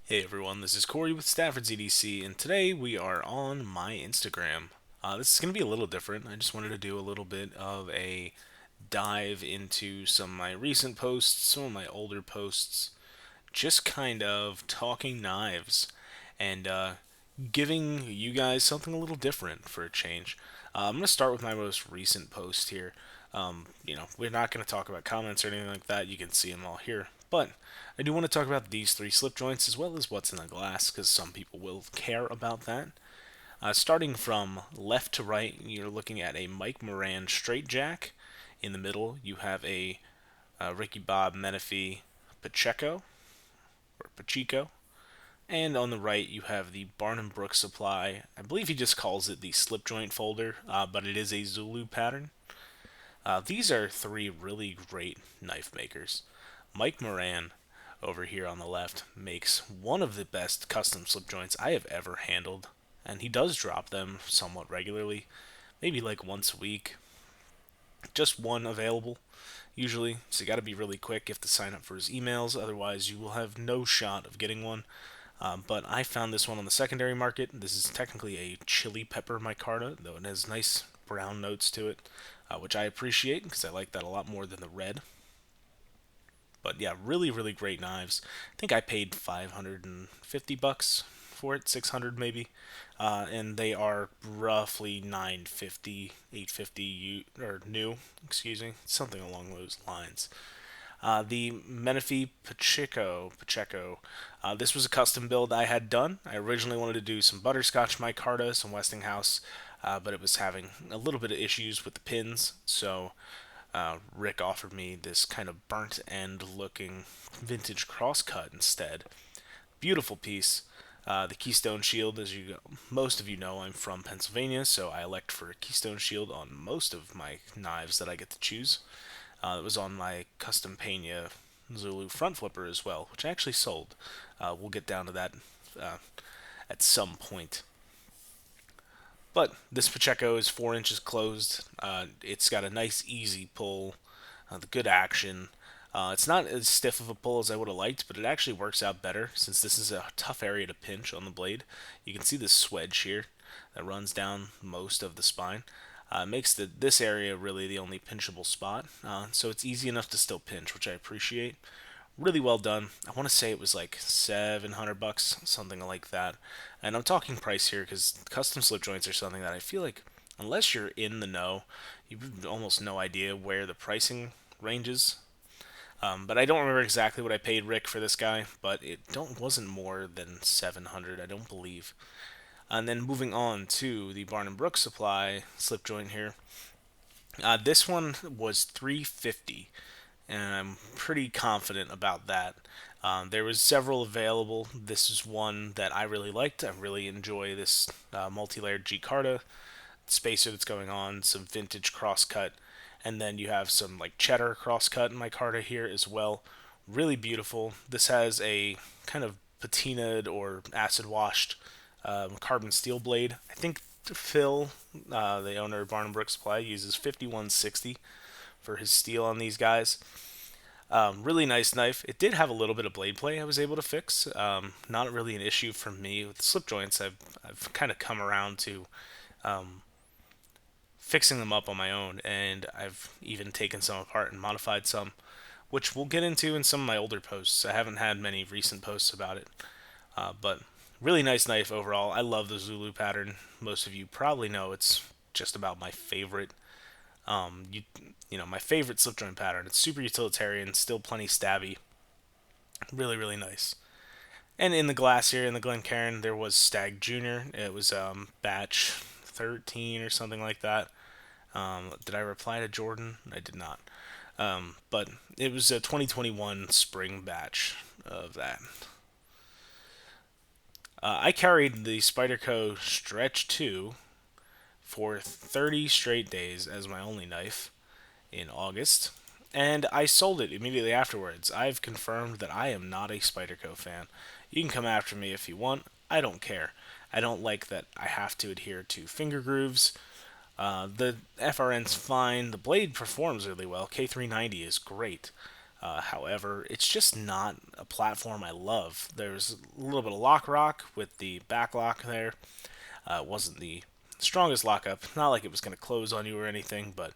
Hey everyone, this is Corey with Stafford's EDC, and today we are on my Instagram. This is going to be a little different. I just wanted to do a little bit of a dive into some of my recent posts, some of my older posts, just kind of talking knives and giving you guys something a little different for a change. I'm going to start with my most recent post here. We're not going to talk about comments or anything like that. You can see them all here. But I do want to talk about these three slip joints as well as what's in the glass because some people will care about that. Starting from left to right, you're looking at a Mike Moran straight jack. In the middle, you have a Ricky Bob Menifee Pacheco or Pacheco. And on the right, you have the Barnum Brook Supply. I believe he just calls it the slip joint folder, but it is a Zulu pattern. These are three really great knife makers. Mike Moran, over here on the left, makes one of the best custom slip joints I have ever handled, and he does drop them somewhat regularly, maybe like once a week. Just one available, usually, so you gotta be really quick. You have to sign up for his emails, otherwise, you will have no shot of getting one. But I found this one on the secondary market. This is technically a chili pepper micarta, though it has nice brown notes to it, which I appreciate because I like that a lot more than the red. But yeah, really, really great knives. I think I paid 550 bucks for it, 600 maybe, and they are roughly 950, 850 or new, excuse me, something along those lines. The Menifee Pacheco. This was a custom build I had done. I originally wanted to do some butterscotch micarta, some Westinghouse, but it was having a little bit of issues with the pins, so Rick offered me this kind of burnt end looking vintage crosscut instead. Beautiful piece. The Keystone Shield, as most of you know, I'm from Pennsylvania, so I elect for a Keystone Shield on most of my knives that I get to choose. It was on my custom Pena Zulu front flipper as well, which I actually sold. We'll get down to that uh, at some point. But this Pacheco is 4 inches closed. It's got a nice, easy pull, the good action. It's not as stiff of a pull as I would have liked, but it actually works out better since this is a tough area to pinch on the blade. You can see this swedge here that runs down most of the spine. Makes this area really the only pinchable spot, so it's easy enough to still pinch, which I appreciate. Really well done. I want to say it was like 700 bucks, something like that. And I'm talking price here because custom slip joints are something that I feel like, unless you're in the know, you have almost no idea where the pricing ranges. But I don't remember exactly what I paid Rick for this guy, but it don't wasn't more than 700, I don't believe. And then moving on to the Barnum Brook Supply slip joint here. This one was 350, and I'm pretty confident about that. There was several available. This is one that I really liked. I really enjoy this multi-layered G-Carta spacer that's going on, some vintage crosscut, and then you have some like cheddar crosscut in my Carta here as well. Really beautiful. This has a kind of patinaed or acid washed carbon steel blade. I think Phil, the owner of Barnum Brook Supply, uses 5160 for his steel on these guys. Really nice knife. It did have a little bit of blade play I was able to fix. Not really an issue for me with slip joints. I've kind of come around to fixing them up on my own, and I've even taken some apart and modified some, which we'll get into in some of my older posts. I haven't had many recent posts about it, but really nice knife overall. I love the Zulu pattern. Most of you probably know it's just about my favorite. My favorite slip joint pattern. It's super utilitarian, still plenty stabby. Really, really nice. And in the glass here, in the Glencairn, there was Stag Junior. It was batch 13 or something like that. Did I reply to Jordan? I did not. But it was a 2021 spring batch of that. I carried the Spyderco Stretch 2 for 30 straight days as my only knife in August, and I sold it immediately afterwards. I've confirmed that I am not a Spyderco fan. You can come after me if you want. I don't care. I don't like that I have to adhere to finger grooves. The FRN's fine. The blade performs really well. K390 is great. However, it's just not a platform I love. There's a little bit of lock rock with the back lock there. It wasn't the strongest lockup. Not like it was going to close on you or anything, but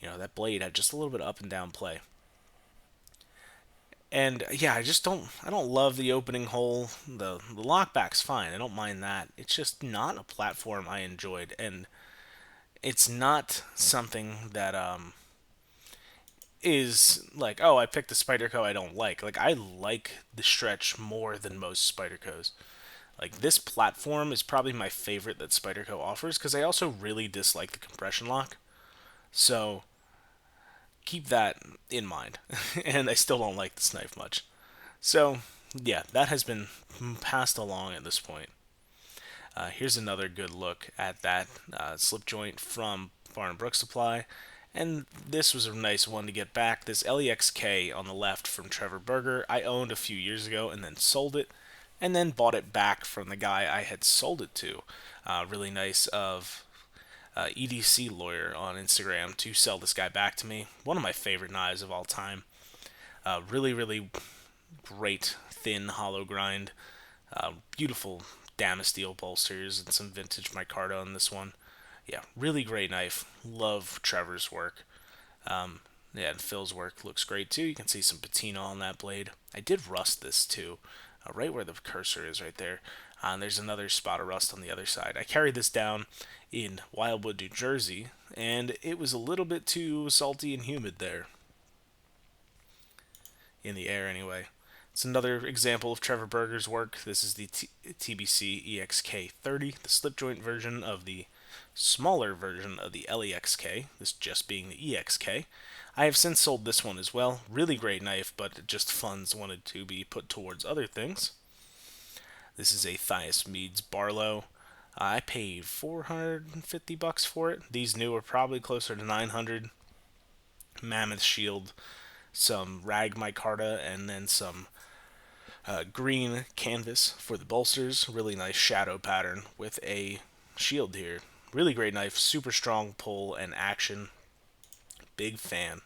that blade had just a little bit of up and down play. And yeah, I don't love the opening hole. The lockback's fine. I don't mind that. It's just not a platform I enjoyed, and it's not something that is like, oh, I picked a Spyderco I don't like. Like, I like the stretch more than most Spydercos. Like, this platform is probably my favorite that Spyderco offers because I also really dislike the compression lock. So keep that in mind. And I still don't like this knife much. So yeah, that has been passed along at this point. Here's another good look at that slip joint from Barn Brook Supply. And this was a nice one to get back. This LEXK on the left from Trevor Berger, I owned a few years ago and then sold it, and then bought it back from the guy I had sold it to. Really nice of EDC Lawyer on Instagram to sell this guy back to me. One of my favorite knives of all time. Really, really great thin hollow grind. Beautiful Damasteel bolsters and some vintage micarta on this one. Yeah, really great knife. Love Trevor's work. Yeah, and Phil's work looks great too. You can see some patina on that blade. I did rust this too, right where the cursor is right there. And there's another spot of rust on the other side. I carried this down in Wildwood, New Jersey, and it was a little bit too salty and humid there. In the air, anyway. It's another example of Trevor Berger's work. This is the TBC EXK30, the slip joint version of the smaller version of the LEXK, this just being the EXK. I have since sold this one as well. Really great knife, but just funds wanted to be put towards other things. This is a Thias Meads Barlow. I paid $450 for it. These new are probably closer to 900. Mammoth shield, some rag micarta, and then some green canvas for the bolsters. Really nice shadow pattern with a shield here. Really great knife, super strong pull and action. Big fan.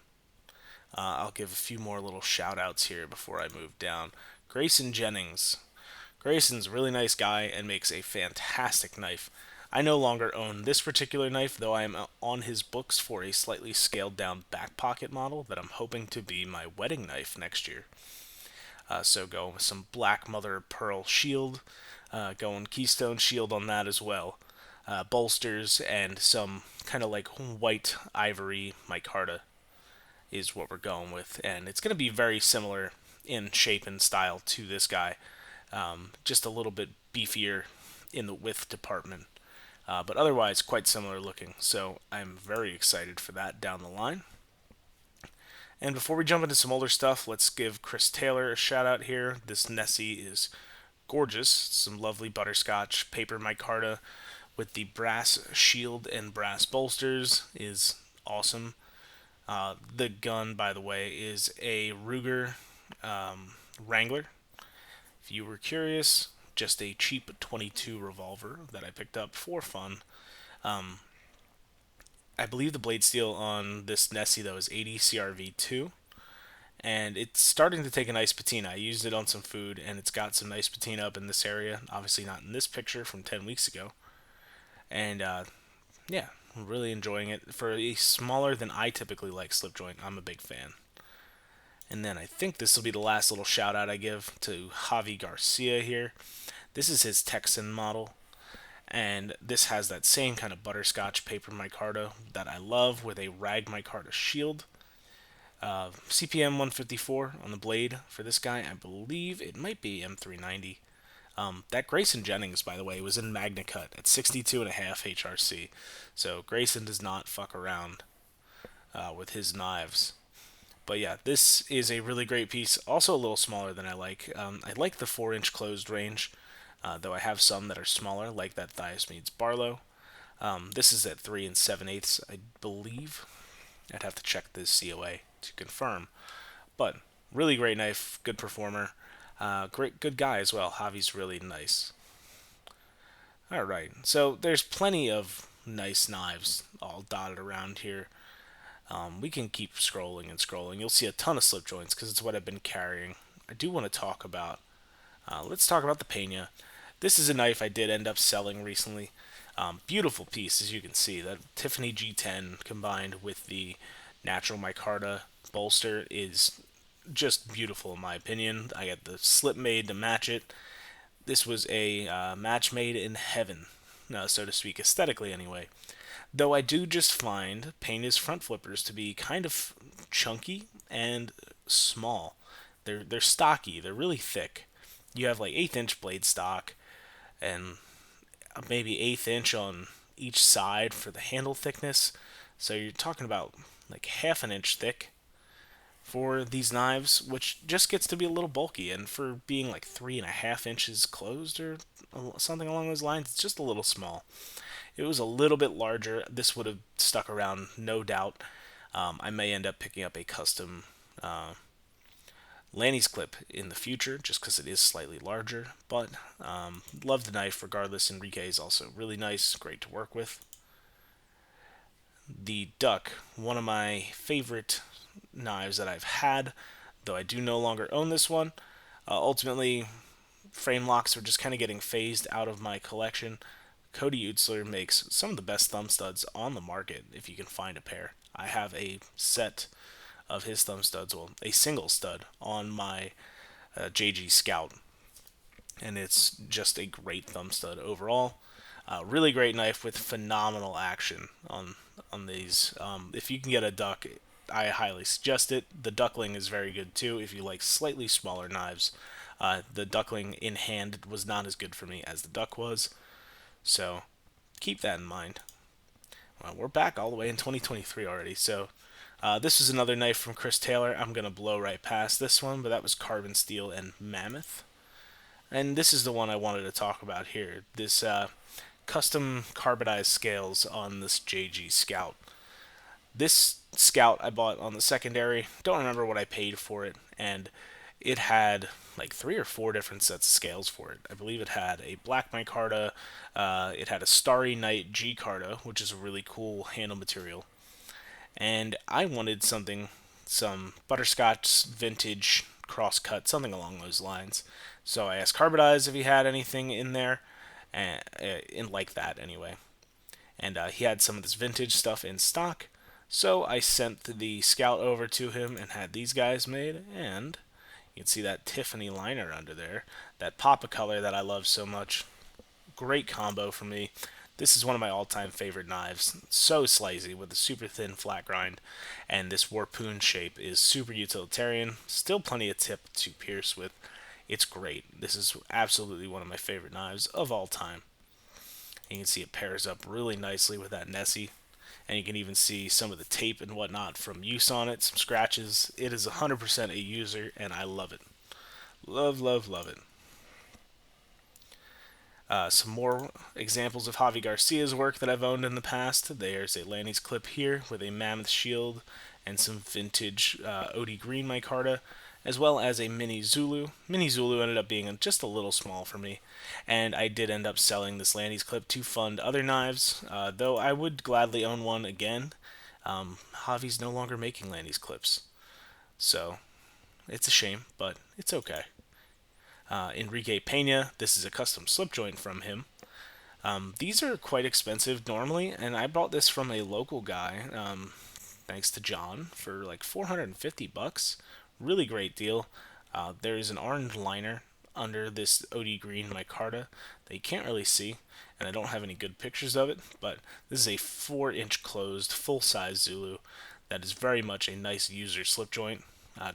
I'll give a few more little shout outs here before I move down. Grayson Jennings. Grayson's a really nice guy and makes a fantastic knife. I no longer own this particular knife, though I am on his books for a slightly scaled down back pocket model that I'm hoping to be my wedding knife next year. So going with some black mother of pearl shield, going keystone shield on that as well. Bolsters and some kind of like white ivory micarta is what we're going with, and it's going to be very similar in shape and style to this guy, just a little bit beefier in the width department, but otherwise quite similar looking. So I'm very excited for that down the line. And before we jump into some older stuff, let's give Chris Taylor a shout out here. This Nessie is gorgeous. Some lovely butterscotch paper micarta with the brass shield and brass bolsters is awesome. The gun, by the way, is a Ruger Wrangler. If you were curious, just a cheap 22 revolver that I picked up for fun. I believe the blade steel on this Nessie, though, is 80 CRV2. And it's starting to take a nice patina. I used it on some food, and it's got some nice patina up in this area. Obviously not in this picture from 10 weeks ago. And yeah, I'm really enjoying it. For a smaller than I typically like slip joint, I'm a big fan. And then I think this will be the last little shout out I give to Javi Garcia here. This is his Texan model. And this has that same kind of butterscotch paper micarta that I love with a rag micarta shield. CPM 154 on the blade for this guy. I believe it might be M390. That Grayson Jennings, by the way, was in Magna Cut at 62.5 HRC. So Grayson does not fuck around with his knives. But yeah, this is a really great piece. Also a little smaller than I like. I like the 4-inch closed range, though I have some that are smaller, like that Thias Meads Barlow. This is at 3 7/8, I believe. I'd have to check this COA to confirm. But really great knife, good performer, good guy as well. Javi's really nice. All right, so there's plenty of nice knives all dotted around here. We can keep scrolling and scrolling. You'll see a ton of slip joints because it's what I've been carrying. I do want to talk about. Let's talk about the Pena. This is a knife I did end up selling recently. Beautiful piece, as you can see. That Tiffany G10 combined with the natural micarta bolster is just beautiful in my opinion. I got the slip made to match it. This was a match made in heaven, so to speak, aesthetically anyway. Though I do just find Pena's front flippers to be kind of chunky and small. They're stocky. They're really thick. You have like eighth inch blade stock and maybe eighth inch on each side for the handle thickness. So you're talking about like half an inch thick for these knives, which just gets to be a little bulky. And for being like 3.5 inches closed or something along those lines, it's just a little small. It was a little bit larger. This would have stuck around, no doubt. I may end up picking up a custom Lanny's clip in the future just because it is slightly larger. But love the knife regardless. Enrique is also really nice, great to work with. The Duck, one of my favorite knives that I've had, though I do no longer own this one. Ultimately, frame locks are just kind of getting phased out of my collection. Cody Utzler makes some of the best thumb studs on the market if you can find a pair. I have a set of his thumb studs, well, a single stud on my JG Scout, and it's just a great thumb stud overall. Really great knife with phenomenal action on these. If you can get a Duck, I highly suggest it. The Duckling is very good too if you like slightly smaller knives. The Duckling in hand was not as good for me as the Duck was, so keep that in mind. Well, we're back all the way in 2023 already, so this is another knife from Chris Taylor. I'm going to blow right past this one, but that was Carbon Steel and Mammoth. And this is the one I wanted to talk about here. This custom carbonized scales on this JG Scout. This Scout I bought on the secondary. Don't remember what I paid for it, and it had like 3 or 4 different sets of scales for it. I believe it had a black micarta, it had a Starry Night G Carta, which is a really cool handle material, and I wanted some butterscotch vintage crosscut, something along those lines. So I asked Carbonize if he had anything in there, and in like that anyway. And he had some of this vintage stuff in stock. So I sent the Scout over to him and had these guys made, and you can see that Tiffany liner under there, that Papa color that I love so much. Great combo for me. This is one of my all-time favorite knives. So slicey with a super thin flat grind, and this Warpoon shape is super utilitarian. Still plenty of tip to pierce with. It's great. This is absolutely one of my favorite knives of all time. And you can see it pairs up really nicely with that Nessie. And you can even see some of the tape and whatnot from use on it, some scratches. It is 100% a user, and I love it. Love, love, love it. Some more examples of Javi Garcia's work that I've owned in the past. There's a Lanny's clip here with a Mammoth shield and some vintage OD Green micarta, as well as a Mini Zulu. Mini Zulu ended up being just a little small for me, and I did end up selling this Lanny's clip to fund other knives, though I would gladly own one again. Javi's no longer making Lanny's clips, so it's a shame, but it's okay. Enrique Pena. This is a custom slip joint from him. These are quite expensive normally, and I bought this from a local guy, thanks to John, for like 450 bucks. Really great deal. There is an orange liner under this OD Green micarta that you can't really see, and I don't have any good pictures of it, but this is a 4-inch closed, full-size Zulu that is very much a nice user slip joint.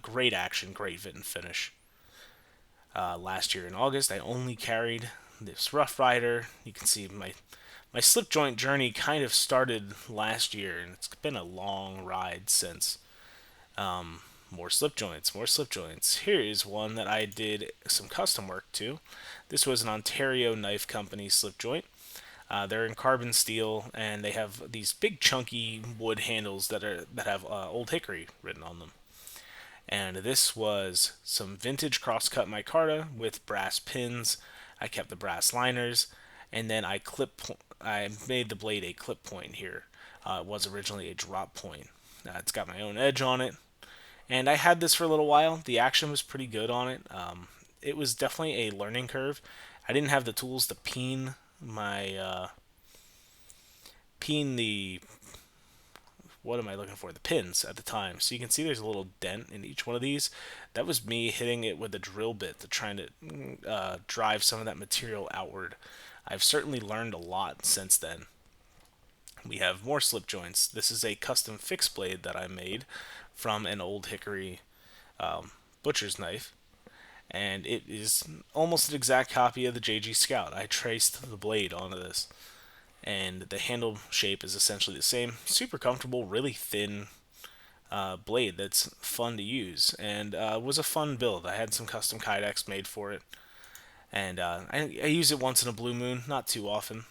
Great action, great fit and finish. Last year in August, I only carried this Rough Rider. You can see my slip joint journey kind of started last year, and it's been a long ride since. More slip joints, more slip joints. Here is one that I did some custom work to. This was an Ontario Knife Company slip joint. They're in carbon steel, and they have these big chunky wood handles that have Old Hickory written on them. And this was some vintage crosscut micarta with brass pins. I kept the brass liners, and then I made the blade a clip point here. It was originally a drop point, It's got my own edge on it, and I had this for a little while. The action was pretty good on it. It was definitely a learning curve. I didn't have the tools to peen the what am I looking for? The pins at the time. So you can see there's a little dent in each one of these. That was me hitting it with a drill bit to trying to drive some of that material outward. I've certainly learned a lot since then. We have more slip joints. This is a custom fixed blade that I made from an old hickory butcher's knife, and it is almost an exact copy of the JG Scout. I traced the blade onto this, and the handle shape is essentially the same. Super comfortable, really thin blade that's fun to use, and was a fun build. I had some custom kydex made for it, and I use it once in a blue moon, not too often.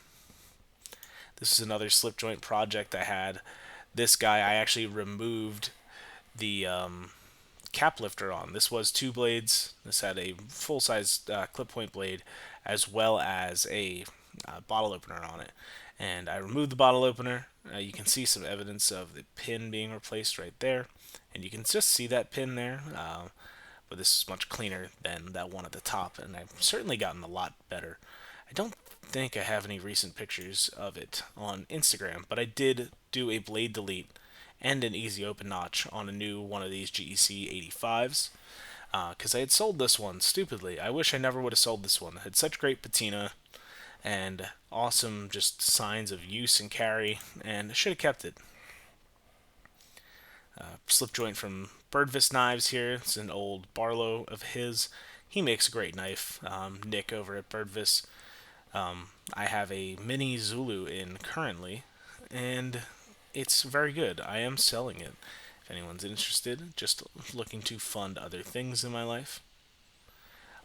This is another slip joint project I had. This guy I actually removed the cap lifter on. This was two blades. This had a full-size clip point blade as well as a bottle opener on it. And I removed the bottle opener. You can see some evidence of the pin being replaced right there. And you can just see that pin there. But this is much cleaner than that one at the top. And I've certainly gotten a lot better. I don't think I have any recent pictures of it on Instagram, but I did do a blade delete and an easy open notch on a new one of these GEC 85s because I had sold this one stupidly. I wish I never would have sold this one. It had such great patina and awesome just signs of use and carry, and I should have kept it. Slip joint from Birdvis Knives here. It's an old Barlow of his. He makes a great knife. Nick over at Birdvis. I have a mini Zulu in currently, and it's very good. I am selling it. If anyone's interested, just looking to fund other things in my life.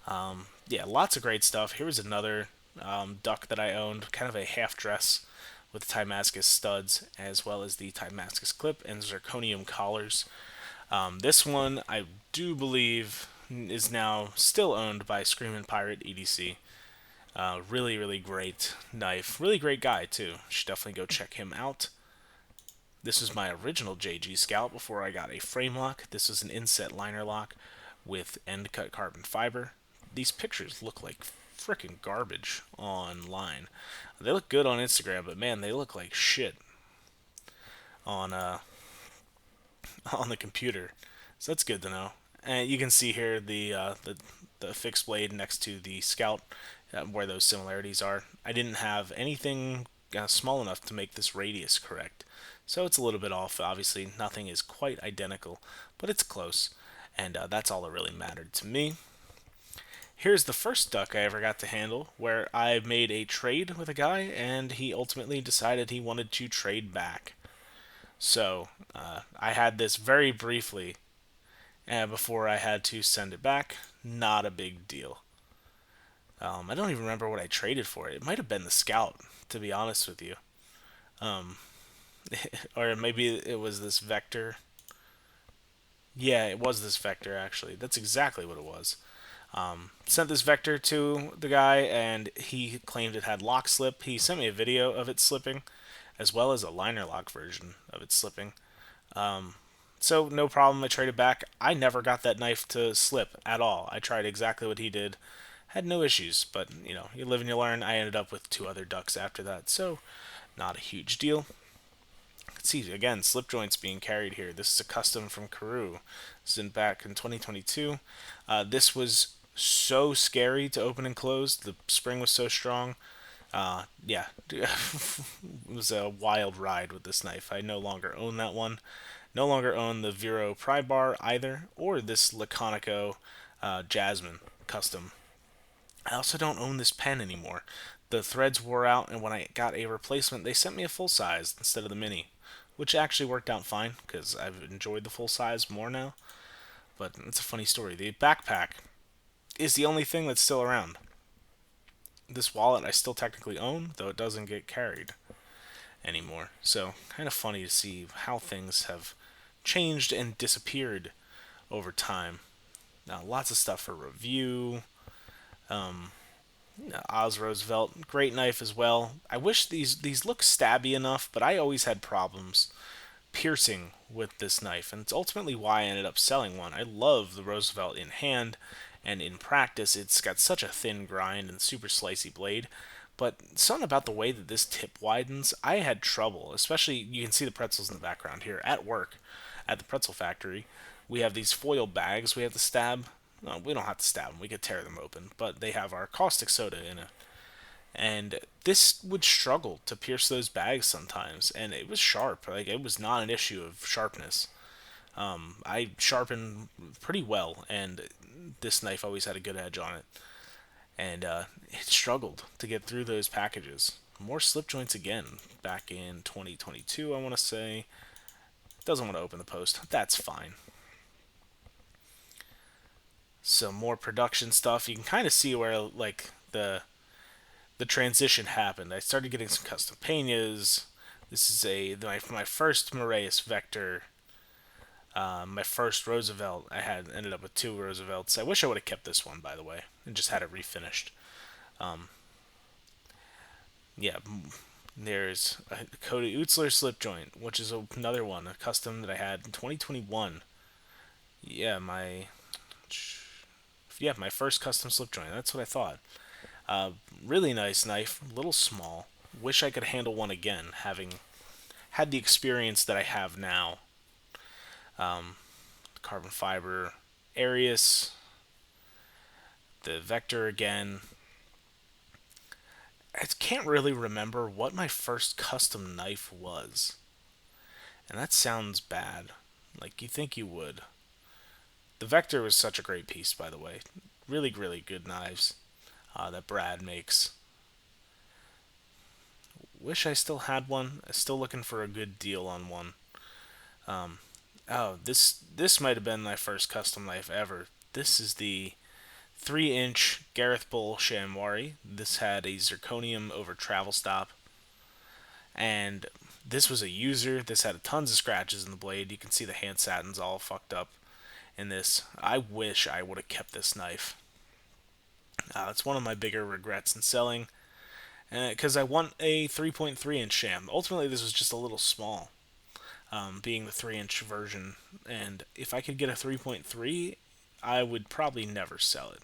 Yeah, lots of great stuff. Here's another duck that I owned, kind of a half dress with Timascus studs, as well as the Timascus clip and zirconium collars. This one, I do believe, is now still owned by Screamin' Pirate EDC. Really, really great knife. Really great guy, too. Should definitely go check him out. This was my original JG Scout before I got a frame lock. This was an inset liner lock with end cut carbon fiber. These pictures look like freaking garbage online. They look good on Instagram, but man, they look like shit on on the computer. So that's good to know. And you can see here the fixed blade next to the Scout, where those similarities are. I didn't have anything small enough to make this radius correct, so it's a little bit off. Obviously, nothing is quite identical, but it's close, and that's all that really mattered to me. Here's the first duck I ever got to handle, where I made a trade with a guy, and he ultimately decided he wanted to trade back. So I had this very briefly before I had to send it back. Not a big deal. I don't even remember what I traded for it. It might have been the Scout, to be honest with you. Or maybe it was this Vector. Yeah, it was this Vector, actually. That's exactly what it was. Sent this Vector to the guy, and he claimed it had lock slip. He sent me a video of it slipping, as well as a liner lock version of it slipping. So no problem, I traded back. I never got that knife to slip at all. I tried exactly what he did. Had no issues, but you know, you live and you learn. I ended up with two other ducks after that, so not a huge deal. Let's see, again, slip joints being carried here. This is a custom from Karoo. This is back in 2022. This was so scary to open and close. The spring was so strong. Yeah, it was a wild ride with this knife. I no longer own that one. No longer own the Vero pry bar either, or this Laconico Jasmine custom. I also don't own this pen anymore. The threads wore out, and when I got a replacement, they sent me a full size instead of the mini, which actually worked out fine because I've enjoyed the full size more now. But it's a funny story. The backpack is the only thing that's still around. This wallet I still technically own, though it doesn't get carried anymore. So, kind of funny to see how things have changed and disappeared over time. Now, lots of stuff for review. Oz Roosevelt, great knife as well. I wish these look stabby enough, but I always had problems piercing with this knife, and it's ultimately why I ended up selling one. I love the Roosevelt in hand, and in practice, it's got such a thin grind and super slicey blade. But something about the way that this tip widens, I had trouble. Especially, you can see the pretzels in the background here at work, at the pretzel factory. We have these foil bags we have to stab. No, we don't have to stab them. We could tear them open, but they have our caustic soda in it, and this would struggle to pierce those bags sometimes, and it was sharp. Like, it was not an issue of sharpness. I sharpened pretty well, and this knife always had a good edge on it, and it struggled to get through those packages. More slip joints again back in 2022, I want to say. Doesn't want to open the post. That's fine. Some more production stuff. You can kind of see where like the transition happened. I started getting some custom peñas. This is my first Moraes Vector. My first Roosevelt. I had ended up with two Roosevelts. I wish I would have kept this one, by the way, and just had it refinished. Um, yeah, there's a Cody Utzler slip joint, which is another one, a custom that I had in 2021. Yeah, my first custom slip joint. That's what I thought. Uh, Really nice knife, a little small. Wish I could handle one again, having had the experience that I have now. Um, Carbon fiber, Arius, the Vector again. I can't really remember what my first custom knife was, and that sounds bad. Like you think you would. The Vector was such a great piece, by the way. Really, really good knives that Brad makes. Wish I still had one. I'm still looking for a good deal on one. Um, oh, this might have been my first custom knife ever. This is the 3-inch Gareth Bull Shamwari. This had a zirconium over travel stop, and this was a user. This had tons of scratches in the blade. You can see the hand satin's all fucked up in this. I wish I would have kept this knife. It's one of my bigger regrets in selling, because I want a 3.3-inch sham. Ultimately, this was just a little small, being the 3-inch version. And if I could get a 3.3, I would probably never sell it.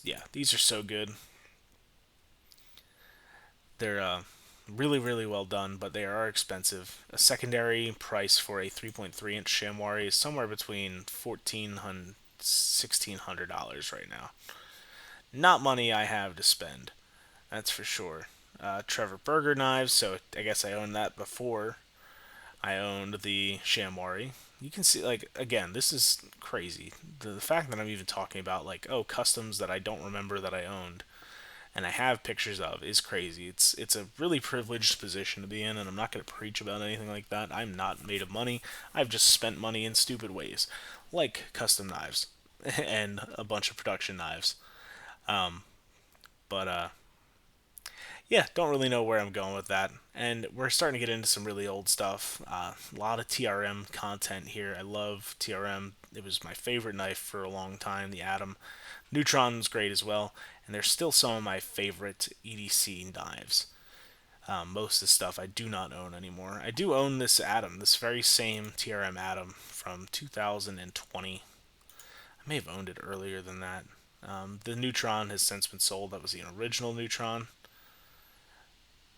Yeah, these are so good. They're really, really well done, but they are expensive. A secondary price for a 3.3-inch Shamwari is somewhere between $1,400 $1,600 right now. Not money I have to spend, that's for sure. Trevor Burger knives, so I guess I owned that before I owned the Shamwari. You can see, like, again, this is crazy. The fact that I'm even talking about, like, oh, customs that I don't remember that I owned and I have pictures of is crazy. It's a really privileged position to be in, and I'm not going to preach about anything like that. I'm not made of money. I've just spent money in stupid ways, like custom knives and a bunch of production knives. Um, but yeah, don't really know where I'm going with that. And we're starting to get into some really old stuff. A lot of TRM content here. I love TRM. It was my favorite knife for a long time. The Atom. Neutron was great as well. And they're still some of my favorite EDC knives. Most of the stuff I do not own anymore. I do own this Atom, this very same TRM Atom from 2020. I may have owned it earlier than that. The Neutron has since been sold. That was the original Neutron.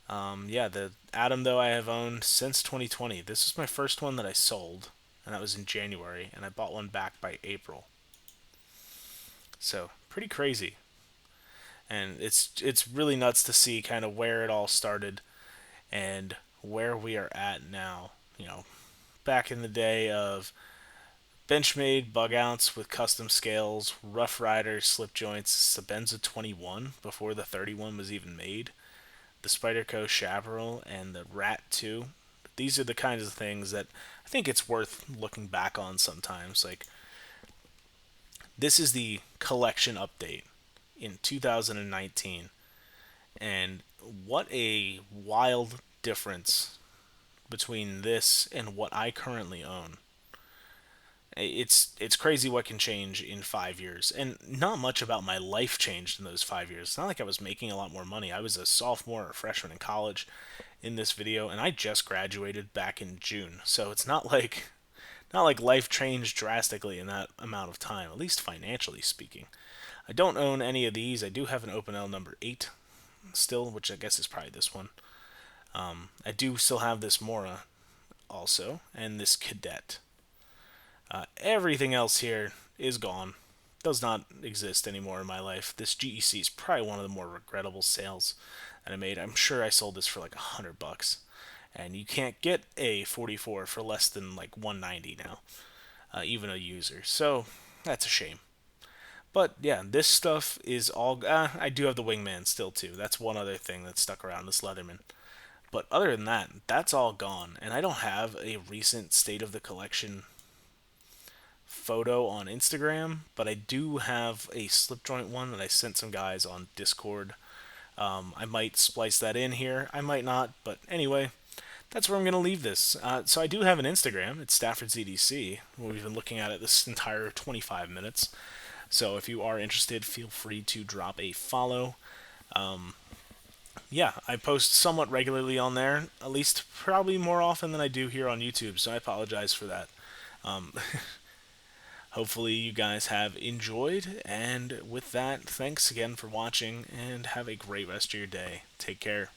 Yeah, the Atom, though, I have owned since 2020. This was my first one that I sold, and that was in January, and I bought one back by April. So, pretty crazy. And it's really nuts to see kind of where it all started and where we are at now. You know, back in the day of Benchmade bug ounce with custom scales, Rough Rider slip joints, Sabenza 21 before the 31 was even made, the Spyderco Chaparral, and the Rat 2. These are the kinds of things that I think it's worth looking back on sometimes. Like, this is the collection update in 2019, and what a wild difference between this and what I currently own. It's crazy what can change in 5 years, and not much about my life changed in those 5 years. It's not like I was making a lot more money. I was a sophomore or freshman in college in this video, and I just graduated back in June. So it's not like life changed drastically in that amount of time, at least financially speaking. I don't own any of these. I do have an Opinel number 8 still, which I guess is probably this one. I do still have this Mora also, and this Cadet. Everything else here is gone. Does not exist anymore in my life. This GEC is probably one of the more regrettable sales that I made. I'm sure I sold this for like $100, and you can't get a 44 for less than like 190 now, even a user. So that's a shame. But yeah, this stuff is all. I do have the Wingman still too. That's one other thing that stuck around. This Leatherman. But other than that, that's all gone. And I don't have a recent state of the collection photo on Instagram, but I do have a slip joint one that I sent some guys on Discord. I might splice that in here. I might not, but anyway, that's where I'm going to leave this. So I do have an Instagram. It's Stafford's EDC. We've been looking at it this entire 25 minutes. So if you are interested, feel free to drop a follow. Yeah, I post somewhat regularly on there, at least probably more often than I do here on YouTube, so I apologize for that. Um, Hopefully, you guys have enjoyed, and with that, thanks again for watching, and have a great rest of your day. Take care.